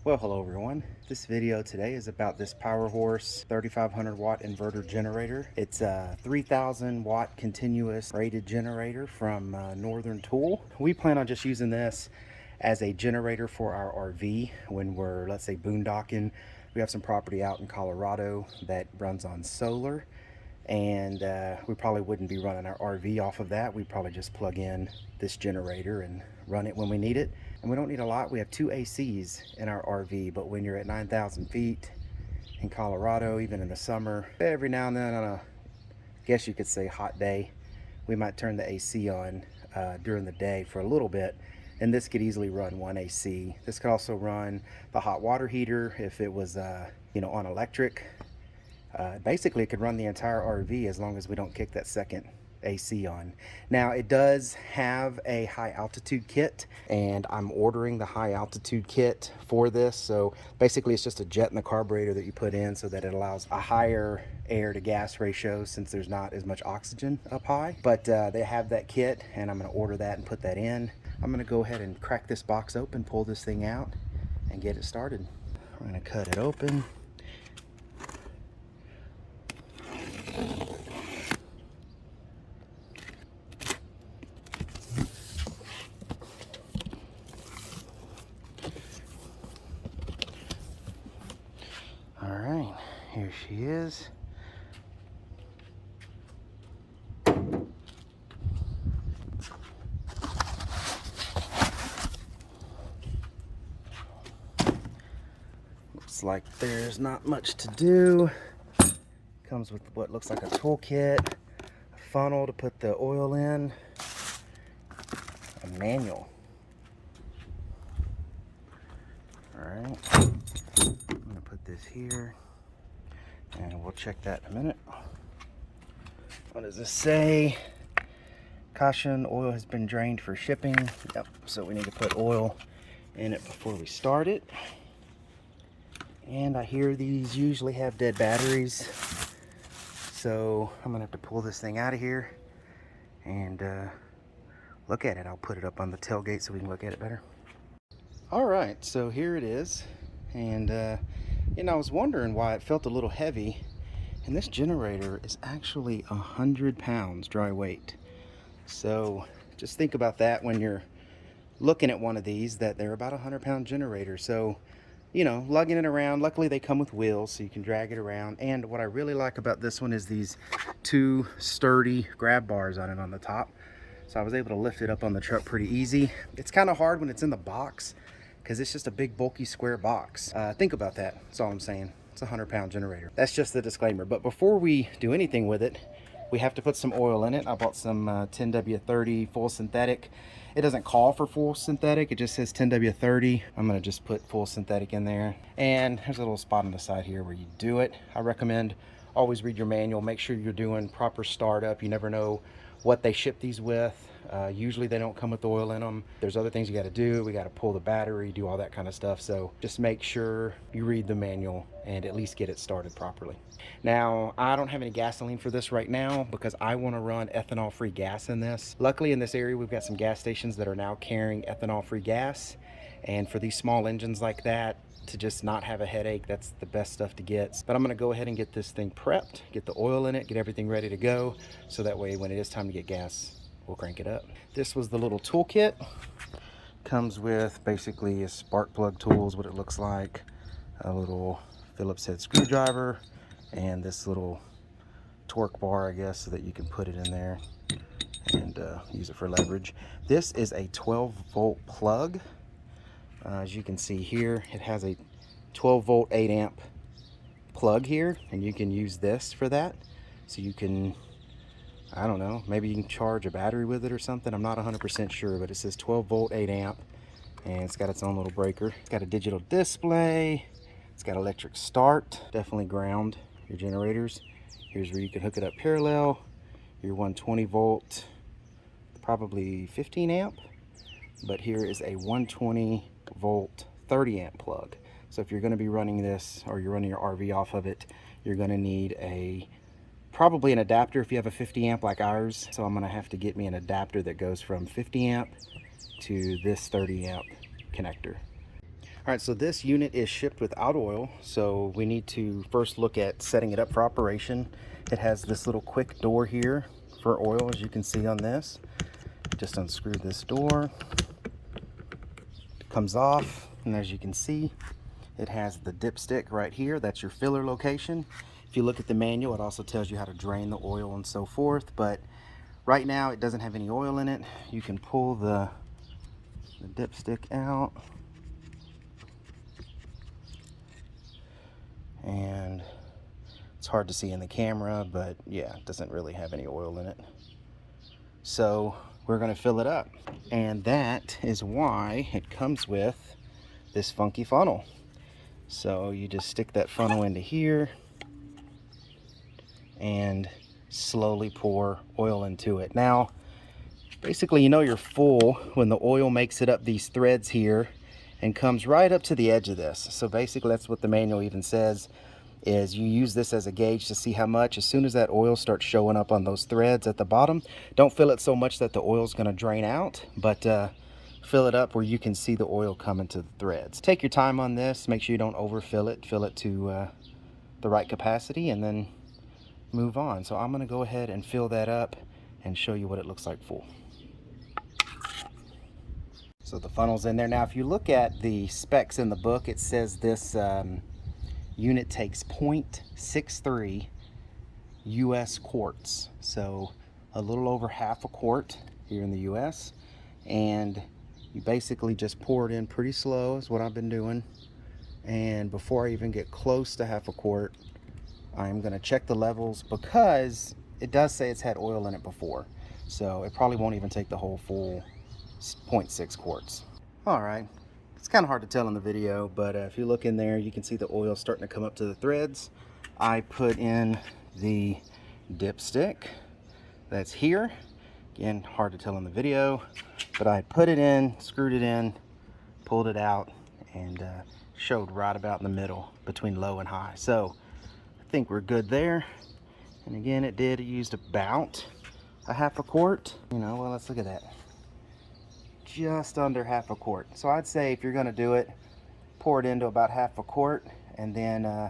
Well, hello everyone. This video today is about this Powerhorse 3500 watt inverter generator. It's a 3000 watt continuous rated generator from Northern Tool. We plan on just using this as a generator for our RV when we're, let's say, boondocking. We have some property out in Colorado that runs on solar, and we probably wouldn't be running our RV off of that. We'd probably just plug in this generator and run it when we need it. And we don't need a lot. We have 2 ACs in our RV, but when you're at 9,000 feet in Colorado, even in the summer, every now and then on a, guess you could say, hot day, we might turn the AC on during the day for a little bit, and this could easily run 1 AC. This could also run the hot water heater if it was on electric. Basically, it could run the entire RV as long as we don't kick that second AC on. Now, it does have a high altitude kit, and I'm ordering the high altitude kit for this. So basically, it's just a jet in the carburetor that you put in so that it allows a higher air to gas ratio since there's not as much oxygen up high. But they have that kit, and I'm going to order that and put that in. I'm going to go ahead and crack this box open, pull this thing out, and get it started. I'm going to cut it open. All right, here she is. Looks like there's not much to do. Comes with what looks like a toolkit, a funnel to put the oil in, a manual. All right, I'm gonna put this here and we'll check that in a minute. What does this say? Caution, oil has been drained for shipping. Yep, so we need to put oil in it before we start it. And I hear these usually have dead batteries. So I'm gonna have to pull this thing out of here and look at it. I'll put it up on the tailgate so we can look at it better. All right, so here it is. And I was wondering why it felt a little heavy. And this generator is actually 100 pounds dry weight. So just think about that when you're looking at one of these, that they're about 100-pound generator. So, lugging it around, luckily they come with wheels so you can drag it around. And what I really like about this one is these 2 sturdy grab bars on it on the top. So I was able to lift it up on the truck pretty easy. It's kind of hard when it's in the box because it's just a big bulky square box. Think about that, that's all I'm saying. It's a 100-pound generator. That's just the disclaimer. But before we do anything with it, we have to put some oil in it. I bought some 10W30 full synthetic. It doesn't call for full synthetic, it just says 10W30. I'm gonna just put full synthetic in there. And there's a little spot on the side here where you do it. I recommend always read your manual, make sure you're doing proper startup. You never know what they ship these with. Usually they don't come with oil in them. There's other things you got to do. We got to pull the battery, do all that kind of stuff. So just make sure you read the manual and at least get it started properly. Now, I don't have any gasoline for this right now because I want to run ethanol-free gas in this. Luckily in this area, we've got some gas stations that are now carrying ethanol-free gas. And for these small engines like that, to just not have a headache, that's the best stuff to get. But I'm going to go ahead and get this thing prepped, get the oil in it, get everything ready to go, so that way when it is time to get gas, we'll crank it up. This was the little toolkit. Comes with basically a spark plug tools, what it looks like, a little Phillips head screwdriver, and this little torque bar, I guess, so that you can put it in there and use it for leverage. This is a 12-volt plug. As you can see here, it has a 12-volt 8-amp plug here, and you can use this for that. So you can, I don't know, maybe you can charge a battery with it or something. I'm not 100% sure, but it says 12-volt 8-amp, and it's got its own little breaker. It's got a digital display. It's got electric start. Definitely ground your generators. Here's where you can hook it up parallel. Your 120-volt, probably 15-amp. But here is a 120-volt 30-amp plug. So if you're going to be running this, or you're running your RV off of it, you're going to need probably an adapter if you have a 50-amp like ours. So I'm going to have to get me an adapter that goes from 50-amp to this 30-amp connector. All right, so this unit is shipped without oil, so we need to first look at setting it up for operation. It has this little quick door here for oil, as you can see on this. Just unscrew this door. It comes off, and as you can see, it has the dipstick right here. That's your filler location. If you look at the manual, it also tells you how to drain the oil and so forth, but right now it doesn't have any oil in it. You can pull the dipstick out, and it's hard to see in the camera, but yeah, it doesn't really have any oil in it. So we're going to fill it up, and that is why it comes with this funky funnel. So you just stick that funnel into here and slowly pour oil into it. Now basically, you know you're full when the oil makes it up these threads here and comes right up to the edge of this. So basically that's what the manual even says, is you use this as a gauge to see how much. As soon as that oil starts showing up on those threads at the bottom, don't fill it so much that the oil's going to drain out, but fill it up where you can see the oil coming to the threads. Take your time on this, make sure you don't overfill it, fill it to the right capacity, and then move on. So I'm going to go ahead and fill that up and show you what it looks like full. So the funnel's in there. Now if you look at the specs in the book, it says this unit takes 0.63 US quarts, so a little over half a quart here in the US, and you basically just pour it in pretty slow is what I've been doing. And before I even get close to half a quart, I'm going to check the levels, because it does say it's had oil in it before, so it probably won't even take the whole full 0.6 quarts. All right, it's kind of hard to tell in the video, but if you look in there, you can see the oil starting to come up to the threads. I put in the dipstick that's here. Again, hard to tell in the video, but I put it in, screwed it in, pulled it out, and showed right about in the middle between low and high. So I think we're good there. And again, it used about a half a quart. You know, well, let's look at that. Just under half a quart. So I'd say if you're going to do it, pour it into about half a quart, and then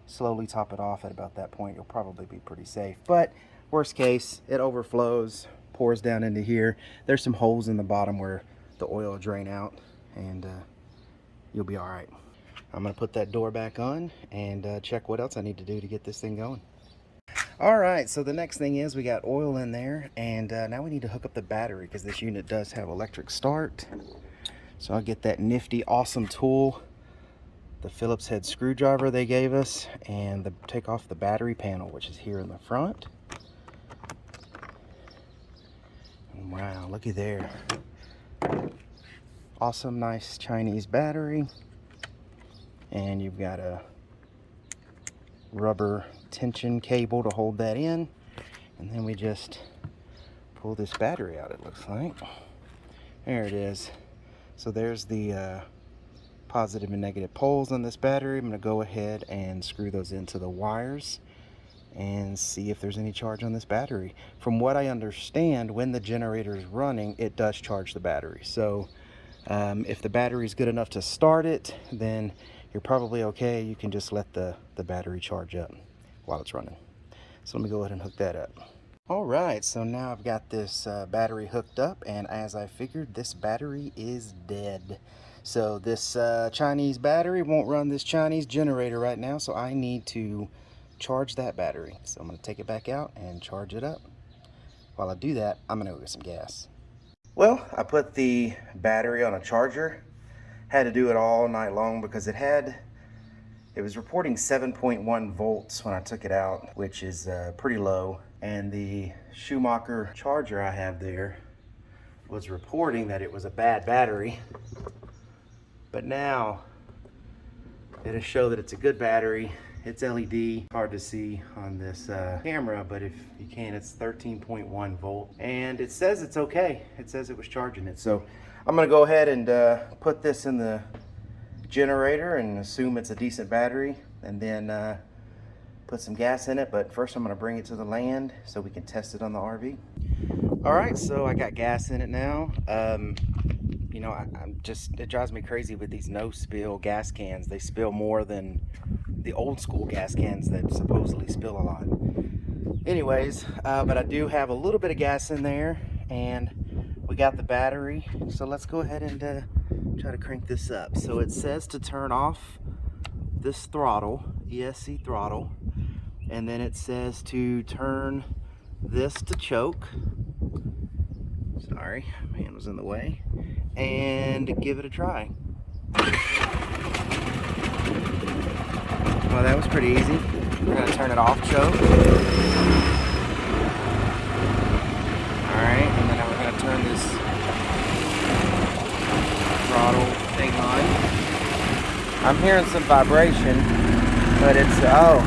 slowly top it off at about that point. You'll probably be pretty safe. But worst case, it overflows, pours down into here. There's some holes in the bottom where the oil will drain out, and you'll be all right. I'm going to put that door back on and check what else I need to do to get this thing going. All right, so the next thing is we got oil in there, and now we need to hook up the battery, because this unit does have electric start. So I'll get that nifty, awesome tool, the Phillips head screwdriver they gave us, and take off the battery panel, which is here in the front. Wow, looky there. Awesome, nice Chinese battery. And you've got a rubber tension cable to hold that in, and then we just pull this battery out, it looks like. There it is. So there's the positive and negative poles on this battery. I'm going to go ahead and screw those into the wires and see if there's any charge on this battery. From what I understand, when the generator is running, it does charge the battery. So if the battery is good enough to start it, then you're probably okay. You can just let the battery charge up while it's running. So let me go ahead and hook that up. All right, so now I've got this battery hooked up, and as I figured, this battery is dead. So this Chinese battery won't run this Chinese generator right now, so I need to charge that battery. So I'm going to take it back out and charge it up. While I do that, I'm going to go get some gas. Well, I put the battery on a charger. Had to do it all night long because it was reporting 7.1 volts when I took it out, which is pretty low. And the Schumacher charger I have there was reporting that it was a bad battery. But now it'll show that it's a good battery. It's LED, hard to see on this camera, but if you can, it's 13.1 volt. And it says it's okay. It says it was charging it. So I'm gonna go ahead and put this in the generator and assume it's a decent battery, and then put some gas in it. But first I'm gonna bring it to the land so we can test it on the RV. All right, so I got gas in it now. you know, it drives me crazy with these no spill gas cans. They spill more than the old school gas cans that supposedly spill a lot. Anyways, but I do have a little bit of gas in there, and we got the battery. So let's go ahead and try to crank this up. So it says to turn off this throttle, ESC throttle, and then it says to turn this to choke. Sorry, my hand was in the way. And give it a try. Well, that was pretty easy. We're gonna turn it off, choke. Alright, and then we're gonna turn this throttle thing on. I'm hearing some vibration, but it's, oh.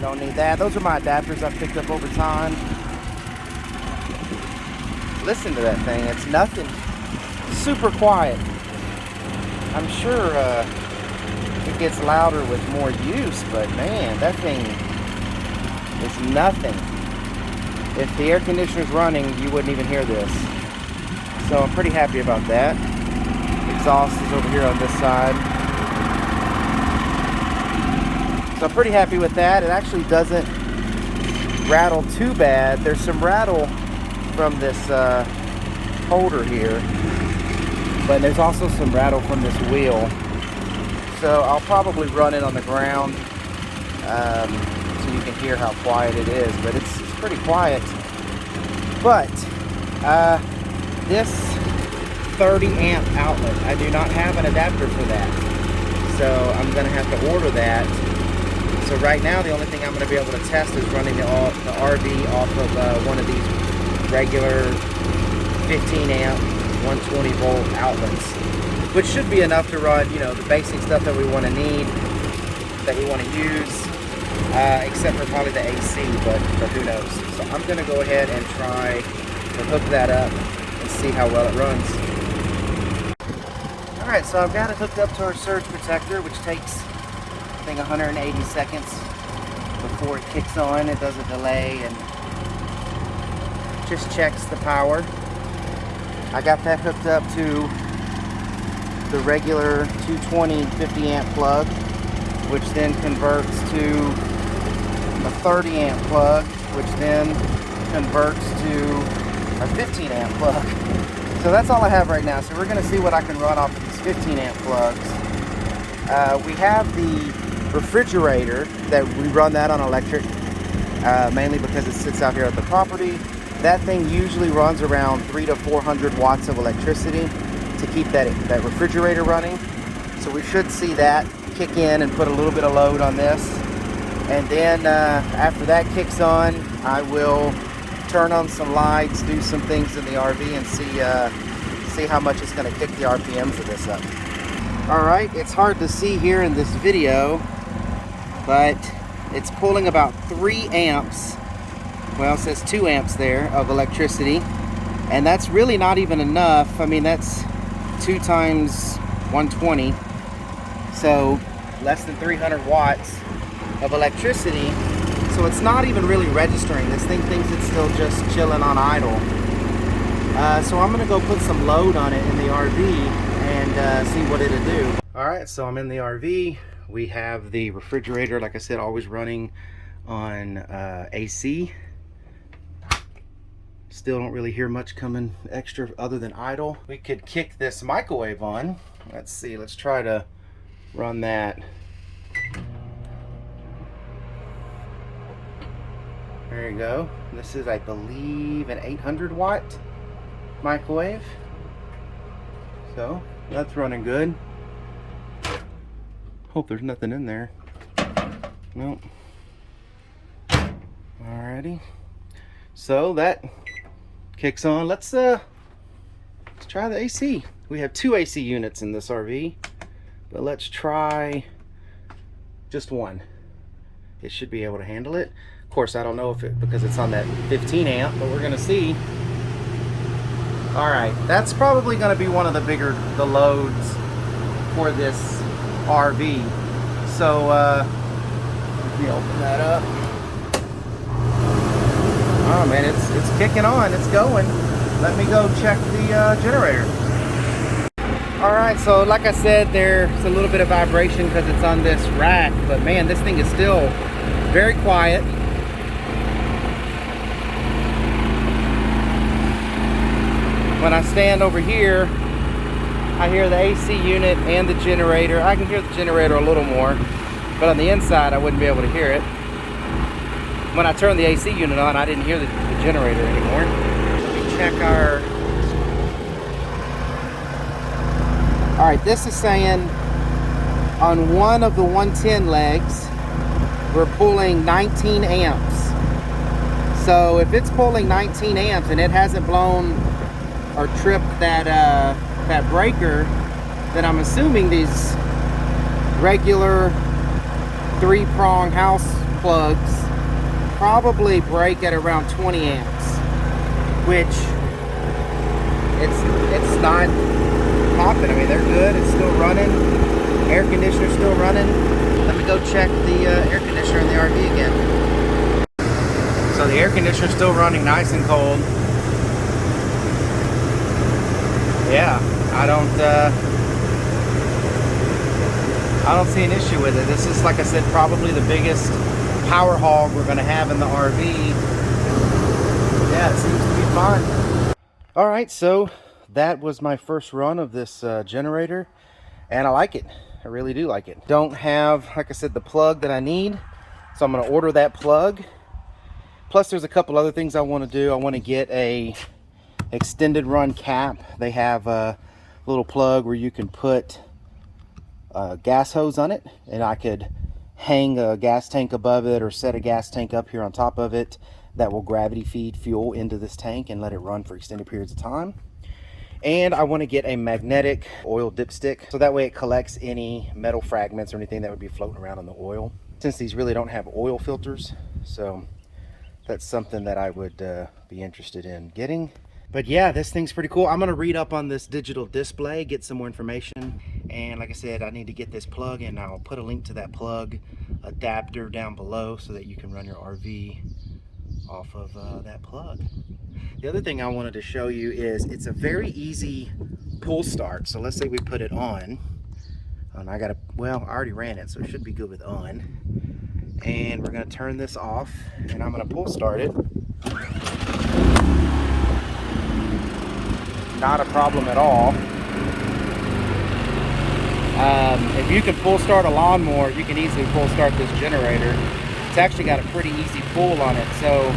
Don't need that. Those are my adapters I've picked up over time. Listen to that thing. It's nothing. Super quiet. I'm sure it gets louder with more use, but man, that thing is nothing. If the air conditioner's running, you wouldn't even hear this. So I'm pretty happy about that. Exhaust is over here on this side. So I'm pretty happy with that. It actually doesn't rattle too bad. There's some rattle from this holder here, but there's also some rattle from this wheel. So I'll probably run it on the ground so you can hear how quiet it is, but it's pretty quiet. But this 30 amp outlet, I do not have an adapter for that, so I'm gonna have to order that. So right now the only thing I'm gonna be able to test is running the RV off of one of these regular 15 amp 120 volt outlets, which should be enough to run, you know, the basic stuff that we want to need, that we want to use, except for probably the AC, but who knows. So I'm going to go ahead and try to hook that up and see how well it runs. Alright, so I've got it hooked up to our surge protector, which takes, I think, 180 seconds before it kicks on. It does a delay and just checks the power. I got that hooked up to the regular 220 50 amp plug, which then converts to a 30 amp plug, which then converts to a 15 amp plug. So that's all I have right now. So we're going to see what I can run off of these 15 amp plugs. We have the refrigerator that we run that on electric, mainly because it sits out here at the property. That thing usually runs around 300 to 400 watts of electricity to keep that refrigerator running. So we should see that kick in and put a little bit of load on this. And then after that kicks on, I will turn on some lights, do some things in the RV, and see how much it's going to kick the RPMs of this up. Alright, it's hard to see here in this video, but it's pulling about 3 amps. Well, it says 2 amps there of electricity, and that's really not even enough. I mean, that's 2 times 120, so less than 300 watts of electricity. So it's not even really registering. This thing thinks it's still just chilling on idle. So I'm gonna go put some load on it in the RV and see what it'll do. All right, so I'm in the RV. We have the refrigerator, like I said, always running on AC. Still don't really hear much coming extra other than idle. We could kick this microwave on. Let's see, let's try to run that. There you go. This is, I believe, an 800 watt microwave. So that's running good. Hope there's nothing in there. Nope. Alrighty. So that kicks on. Let's try the AC. We have 2 AC units in this RV, but let's try just one. It should be able to handle it. Of course, I don't know if it, because it's on that 15 amp, but we're gonna see. All right, that's probably gonna be one of the loads for this RV. So let me open that up. Oh man, it's kicking on, it's going. Let me go check the generator. Alright, so like I said, there's a little bit of vibration because it's on this rack, but man, this thing is still very quiet. When I stand over here, I hear the AC unit and the generator. I can hear the generator a little more, but on the inside I wouldn't be able to hear it. When I turned the AC unit on, I didn't hear the generator anymore. Let me check our... Alright, this is saying on one of the 110 legs, we're pulling 19 amps. So if it's pulling 19 amps and it hasn't blown or tripped that breaker, then I'm assuming these regular 3-prong house plugs probably break at around 20 amps, which it's not popping. I mean, they're good. It's still running. Air conditioner's still running. Let me go check the air conditioner in the RV again. So the air conditioner's still running nice and cold. Yeah, I don't see an issue with it. This is, like I said, probably the biggest power hog we're going to have in the RV. Yeah, it seems to be fun. All right, so that was my first run of this generator, and I like it. I really do like it. Don't have, like I said, the plug that I need, so I'm going to order that plug. Plus, there's a couple other things I want to do. I want to get a extended run cap. They have a little plug where you can put a gas hose on it, and I could hang a gas tank above it or set a gas tank up here on top of it that will gravity feed fuel into this tank and let it run for extended periods of time. And I want to get a magnetic oil dipstick, so that way it collects any metal fragments or anything that would be floating around in the oil, since these really don't have oil filters. So that's something that I would be interested in getting. But yeah, this thing's pretty cool. I'm going to read up on this digital display, get some more information. And like I said, I need to get this plug, and I'll put a link to that plug adapter down below so that you can run your RV off of that plug. The other thing I wanted to show you is it's a very easy pull start. So let's say we put it on. And I already ran it, so it should be good with on. And we're going to turn this off, and I'm going to pull start it. Not a problem at all. If you can pull start a lawnmower, you can easily pull start this generator. It's actually got a pretty easy pull on it, so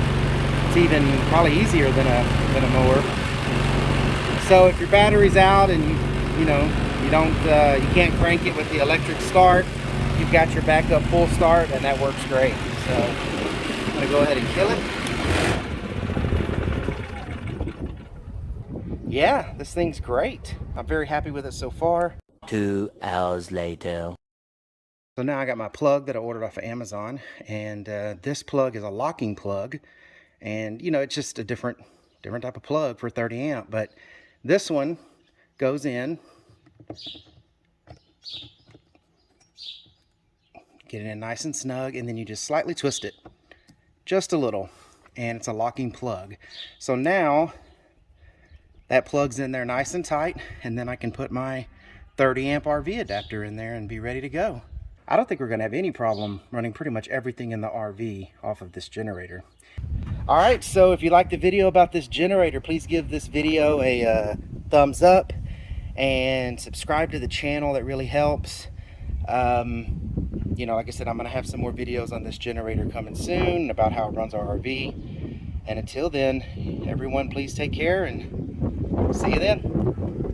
it's even probably easier than a mower. So if your battery's out and you can't crank it with the electric start, you've got your backup full start, and that works great. So I'm gonna go ahead and kill it. Yeah, this thing's great. I'm very happy with it so far. 2 hours later. So now I got my plug that I ordered off of Amazon, and this plug is a locking plug, and it's just a different type of plug for 30 amp, but this one goes in, get it in nice and snug, and then you just slightly twist it just a little, and it's a locking plug. So now that plugs in there nice and tight, and then I can put my 30 amp RV adapter in there and be ready to go. I don't think we're going to have any problem running pretty much everything in the RV off of this generator. Alright, so if you liked the video about this generator, please give this video a thumbs up and subscribe to the channel. That really helps. Like I said, I'm going to have some more videos on this generator coming soon about how it runs our RV. And until then, everyone, please take care, and see you then.